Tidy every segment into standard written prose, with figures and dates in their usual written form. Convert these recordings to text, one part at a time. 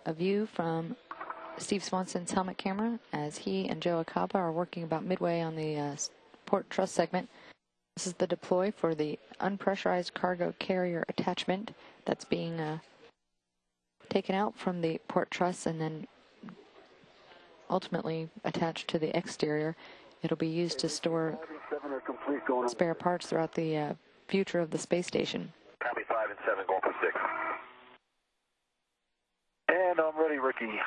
a view from Steve Swanson's helmet camera as he and Joe Acaba are working about midway on the port truss segment. This is the deploy for the unpressurized cargo carrier attachment that's being taken out from the port truss and then ultimately attached to the exterior. It'll be used to store spare parts throughout the future of the space station. Copy 5 and 7 going for 6. And I'm ready, Ricky.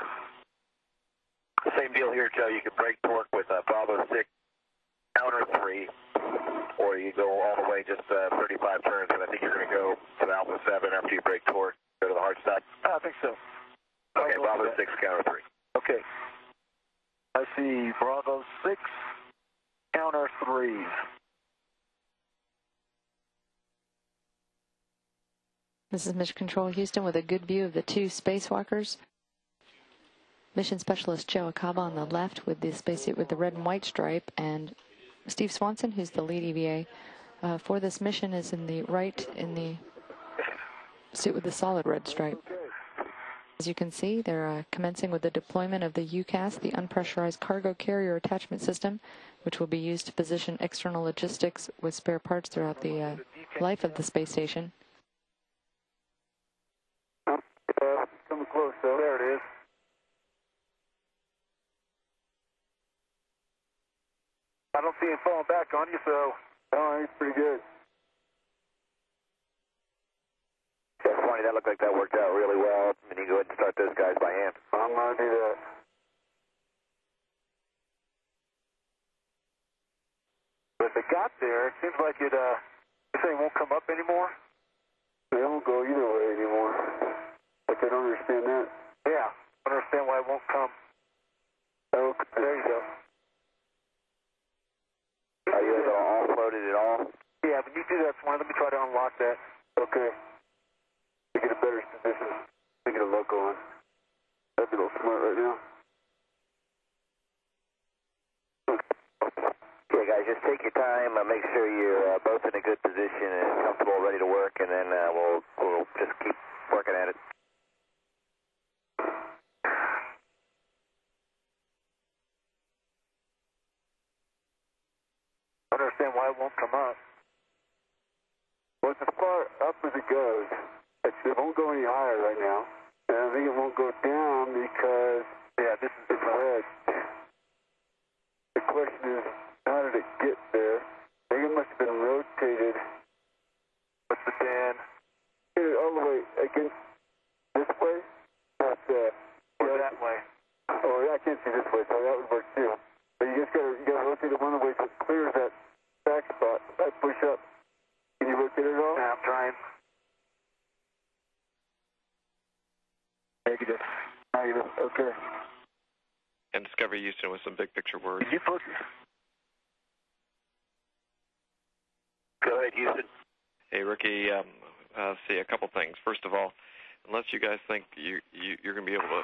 The same deal here, Joe. You can break torque with Bravo 6, counter 3, or you go all the way just 35 turns, and I think you're going to go to Alpha 7 after you break torque, go to the hard stop. I think so. Okay, Bravo 6, counter 3. Okay. I see Bravo 6, counter 3. This is Mission Control Houston with a good view of the two spacewalkers. Mission Specialist Joe Acaba on the left with the spacesuit with the red and white stripe, and Steve Swanson, who's the lead EVA for this mission, is in the right in the suit with the solid red stripe. As you can see, they're commencing with the deployment of the UCAS, the unpressurized cargo carrier attachment system, which will be used to position external logistics with spare parts throughout the life of the space station. Coming close, so there it is. I don't see him falling back on you, so he's pretty good. That's funny, that looked like that worked out really well. And you go ahead and start those guys by hand. I'm going to do that. But if it got there, it seems like it, this thing won't come up anymore. It won't go either way anymore. Like, I don't understand that. Yeah, I don't understand why it won't come. Oh, there you go. Are you guys all offloaded at all? Yeah, when you do that, Swan, let me try to unlock that. Okay. To get a better position, to get a loco on. That'd be a little smart right now. Okay, guys, just take your time. Make sure you're both in a good position and comfortable, ready to work, and then we'll just keep working at it. I don't understand why it won't come up. Well, it's as far up as it goes. It won't go any higher right now. And I think it won't go down because, yeah, this is red. The question is, how did it get there? I think it must have been rotated. What's the Dan? All the way against this way? Not that. Or that way. Oh, yeah, I can't see this way, so that would work too. But you just gotta rotate it one way so it clears that back spot. I push up. Can you rotate it at all? Yeah, I'm trying. Negative. Negative. Okay. And Discovery Houston with some big picture words. Did you push? Go ahead, Houston. Hey, Ricky. See, a couple things. First of all, unless you guys think you're going to be able to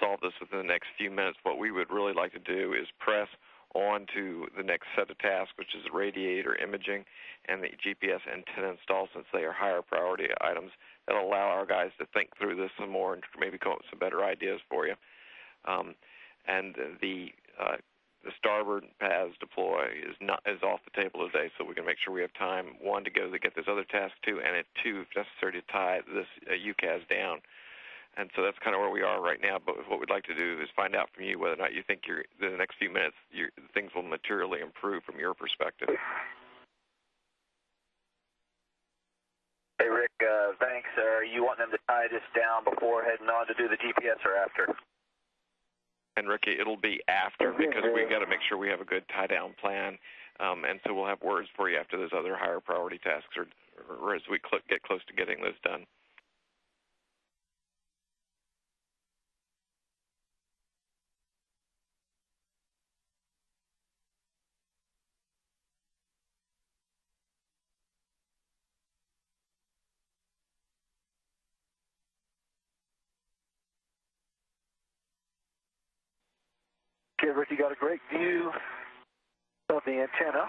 solve this within the next few minutes, what we would really like to do is press on to the next set of tasks, which is radiator imaging and the GPS antenna install, since they are higher priority items. That'll allow our guys to think through this some more and maybe come up with some better ideas for you. And the starboard paths deploy is off the table today, so we can make sure we have time, one, to go to get this other task, two, and two, if necessary, to tie this UCAS down. And so that's kind of where we are right now. But what we'd like to do is find out from you whether or not you think in the next few minutes things will materially improve from your perspective. Hey, Rick, thanks. Are you wanting them to tie this down before heading on to do the GPS or after? And, Ricky, it'll be after, because we've got to make sure we have a good tie-down plan. And so we'll have words for you after those other higher priority tasks or as we get close to getting this done. Okay, Rick, you got a great view of the antenna.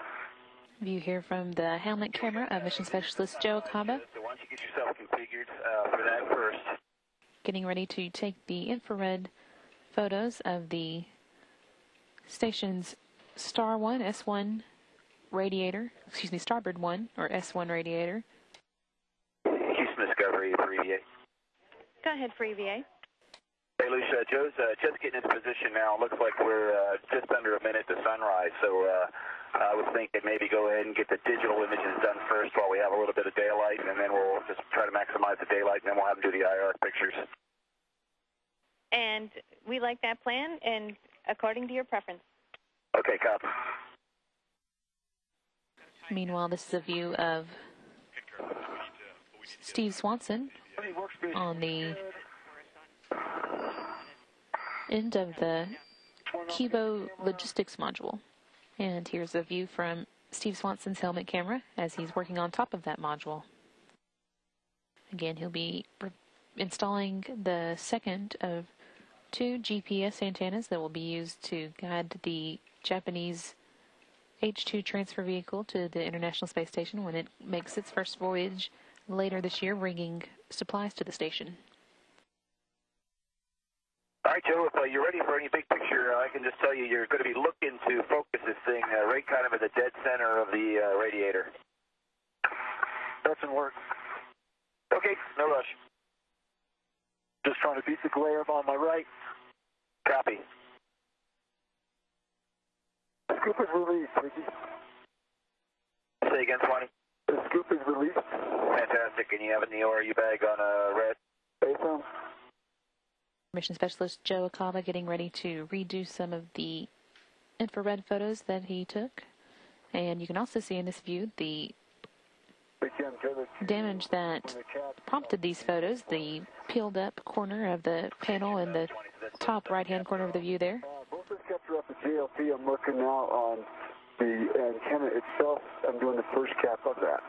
View here from the helmet camera of Mission Specialist Joe Acaba. So why don't you get yourself configured for that first? getting ready to take the infrared photos of the station's Star 1 S1 radiator, Starboard 1 or S1 radiator. Houston Discovery for EVA. Go ahead for EVA. Hey, Lucia, Joe's just getting into position now. Looks like we're just under a minute to sunrise, so I was thinking maybe go ahead and get the digital images done first while we have a little bit of daylight, and then we'll just try to maximize the daylight, and then we'll have them do the IR pictures. And we like that plan, and according to your preference. Okay, copy. Meanwhile, this is a view of Steve Swanson on the end of the Kibo logistics module. And here's a view from Steve Swanson's helmet camera as he's working on top of that module. Again, he'll be installing the second of 2 GPS antennas that will be used to guide the Japanese H-2 transfer vehicle to the International Space Station when it makes its first voyage later this year, bringing supplies to the station. All right, Joe, if you're ready for any big picture, I can just tell you you're going to be looking to focus this thing right kind of at the dead center of the radiator. Doesn't work. Okay, no rush. Just trying to beat the glare on my right. Copy. Scoop is released, Ricky. Say again, Swanee. The scoop is released. Fantastic. And you have it in the ORU bag on red? Day7. Mission Specialist Joe Akaba getting ready to redo some of the infrared photos that he took. And you can also see in this view the damage that prompted these photos, the peeled up corner of the panel in the top right hand corner of the view there. Both those caps are up at JLP. I'm working now on the antenna itself. I'm doing the first cap of that.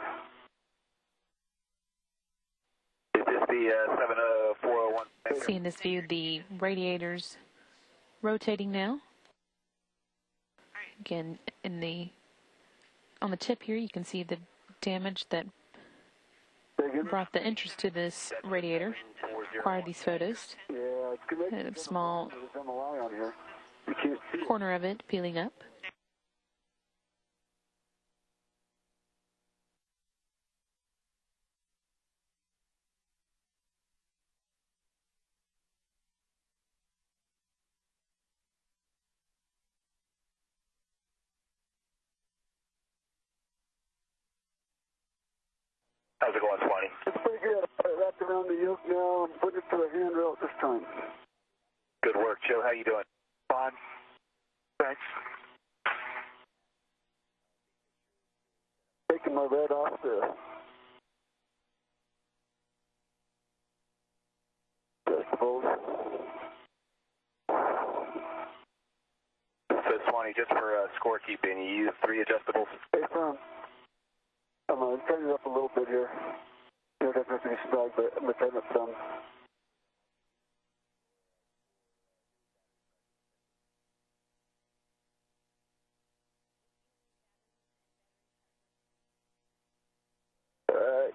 Is this the 70401? See in this view the radiators rotating now. Again, on the tip here you can see the damage that brought the interest to this radiator, acquired these photos. Yeah, a small corner of it peeling up. How's it going, Swanee? it's pretty good. I wrapped around the yoke now. I'm putting it to a handrail this time. Good work, Joe. How you doing? Fine. Thanks. Taking my red off the adjustables. So, Swanee, just for scorekeeping, you use 3 adjustables? Hey, son. I'm going to turn it up a little bit here. It doesn't have to be snug, but I'm going to turn it some. Alright.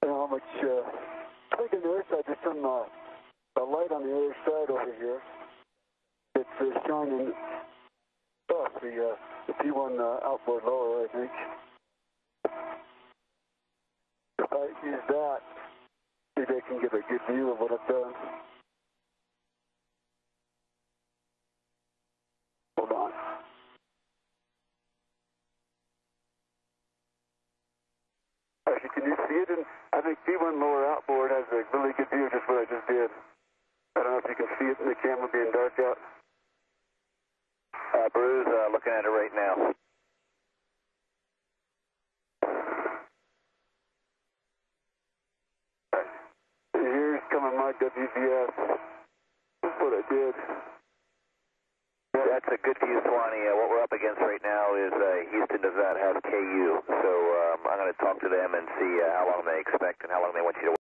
You know how much, I think on the other side, there's some a light on the other side over here. It's shining off the P1 outboard lower, I think. If I use that, maybe I can get a good view of what I've done. Hold on. Actually, can you see it? And I think P1 lower outboard has a really good view of just what I just did. I don't know if you can see it in the camera being dark out. Bruce, looking at it right now. Here's coming my WVS. That's what I did. That's a good view, Swanee. What we're up against right now is Houston does not have KU, so I'm going to talk to them and see how long they expect and how long they want you to